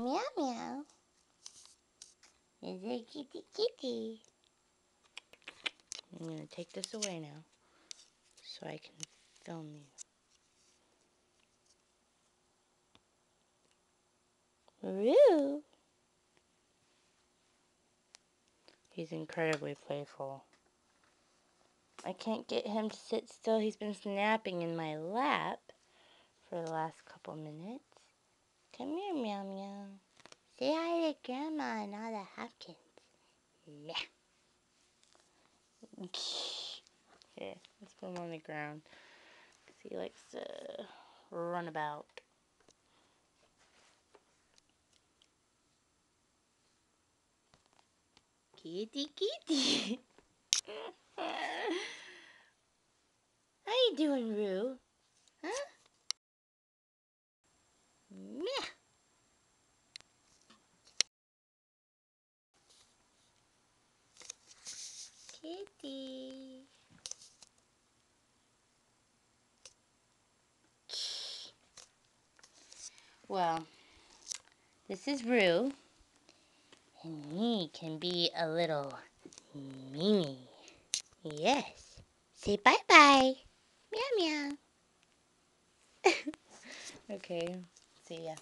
Meow meow. Is a kitty kitty. I'm going to take this away now so I can film you. Roo! He's incredibly playful. I can't get him to sit still. He's been snapping in my lap for the last couple minutes. Come here, meow meow. Say hi to Grandma and all the Hopkins. Meow. Here, let's put him on the ground because he likes to run about. Kitty, kitty. How you doing, Roo? Huh? Meow. Kitty. Well, this is Roo, and he can be a little Mimi. Yes. Say bye-bye. Meow meow. Okay. See ya.